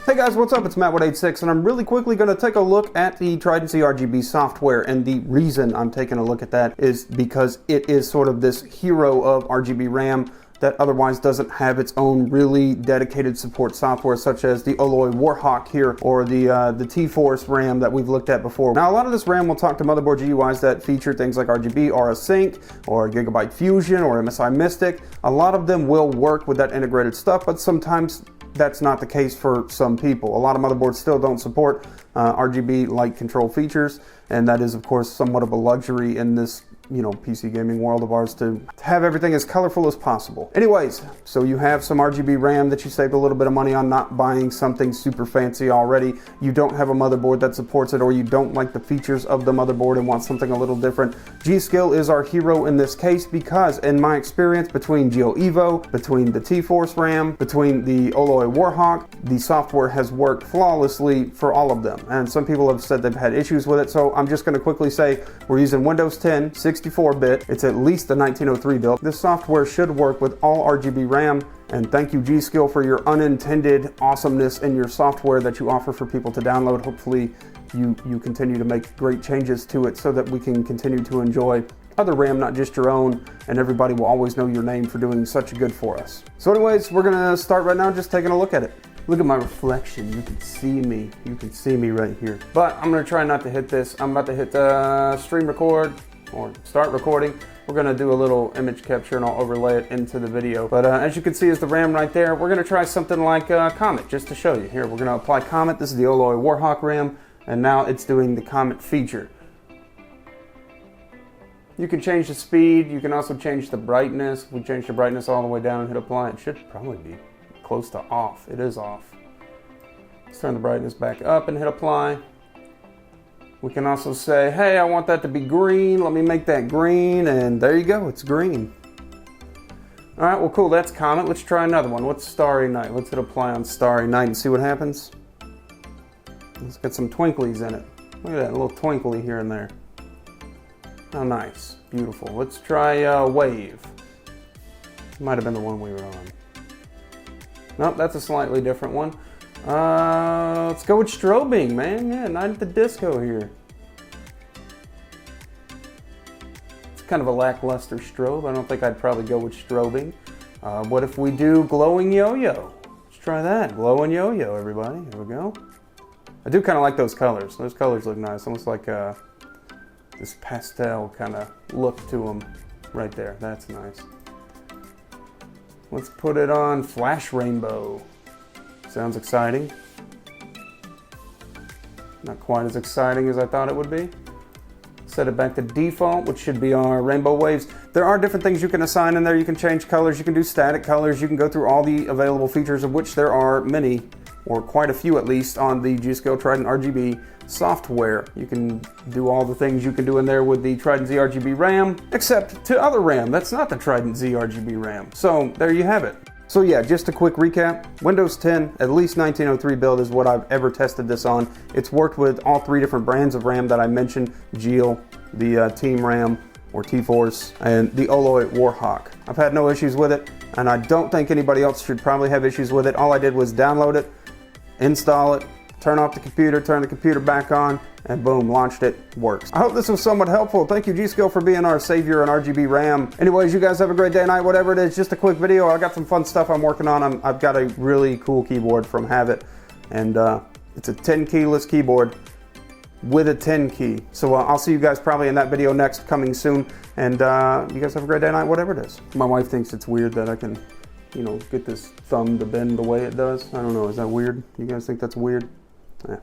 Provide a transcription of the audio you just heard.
Hey guys, what's up? It's Matt186, and I'm really quickly going to take a look at the Trident RGB software, and the reason I'm taking a look at that is because it is sort of this hero of RGB RAM that otherwise doesn't have its own really dedicated support software, such as the Alloy Warhawk here, or the T-Force RAM that we've looked at before. Now, a lot of this RAM will talk to motherboard GUIs that feature things like RGB, Aura Sync, or Gigabyte Fusion, or MSI Mystic. A lot of them will work with that integrated stuff, but sometimes that's not the case for some people. A lot of motherboards still don't support RGB light control features, and that is, of course, somewhat of a luxury in this PC gaming world of ours, to have everything as colorful as possible. Anyways, so you have some RGB RAM that you saved a little bit of money on not buying something super fancy already. You don't have a motherboard that supports it, or you don't like the features of the motherboard and want something a little different. G.SKILL is our hero in this case because, in my experience, between Geo Evo, between the T-Force RAM, between the Alloy Warhawk, the software has worked flawlessly for all of them. And some people have said they've had issues with it, so I'm just going to quickly say we're using Windows 10, 64-bit. It's at least the 1903 build. This software should work with all RGB RAM, and thank you G.SKILL for your unintended awesomeness in your software that you offer for people to download. Hopefully you continue to make great changes to it so that we can continue to enjoy other RAM, not just your own, and everybody will always know your name for doing such good for us. So anyways, we're gonna start right now just taking a look at it. Look at my reflection. You can see me. You can see me right here. But I'm gonna try not to hit this. I'm about to hit stream record, or start recording. We're gonna do a little image capture and I'll overlay it into the video. But as you can see is the RAM right there. We're gonna try something like Comet, just to show you. Here, we're gonna apply Comet. This is the Alloy Warhawk RAM, and now it's doing the Comet feature. You can change the speed. You can also change the brightness. If we change the brightness all the way down and hit apply, it should probably be close to off. It is off. Let's turn the brightness back up and hit apply. We can also say, hey, I want that to be green. Let me make that green, and there you go, it's green. All right, well, cool, that's Comet. Let's try another one. What's Starry Night? Let's hit apply on Starry Night and see what happens. Let's get some twinklies in it. Look at that, a little twinkly here and there. Oh, nice, beautiful. Let's try Wave. Might have been the one we were on. Nope, that's a slightly different one. Let's go with strobing, man. Yeah, Night at the Disco here. It's kind of a lackluster strobe. I don't think I'd probably go with strobing. What if we do glowing yo-yo? Let's try that. Glowing yo-yo, everybody. Here we go. I do kind of like those colors. Those colors look nice. Almost like this pastel kind of look to them right there. That's nice. Let's put it on Flash Rainbow. Sounds exciting. Not quite as exciting as I thought it would be. Set it back to default, which should be our rainbow waves. There are different things you can assign in there. You can change colors, you can do static colors, you can go through all the available features, of which there are many, or quite a few at least, on the G.SKILL Trident RGB software. You can do all the things you can do in there with the Trident RGB RAM, except to other RAM that's not the Trident RGB RAM. So there you have it. So yeah, just a quick recap. Windows 10, at least 1903 build is what I've ever tested this on. It's worked with all three different brands of RAM that I mentioned: GSKILL, the Team RAM, or T-Force, and the Alloy Warhawk. I've had no issues with it, and I don't think anybody else should probably have issues with it. All I did was download it, install it, turn off the computer, turn the computer back on, and boom, launched it, works. I hope this was somewhat helpful. Thank you, G.SKILL, for being our savior in RGB RAM. Anyways, you guys have a great day, night, whatever it is. Just a quick video. I got some fun stuff I'm working on. I've got a really cool keyboard from Havit, and it's a 10 keyless keyboard with a 10 key. So I'll see you guys probably in that video next, coming soon. And you guys have a great day, night, whatever it is. My wife thinks it's weird that I can, get this thumb to bend the way it does. I don't know, is that weird? You guys think that's weird? Yeah.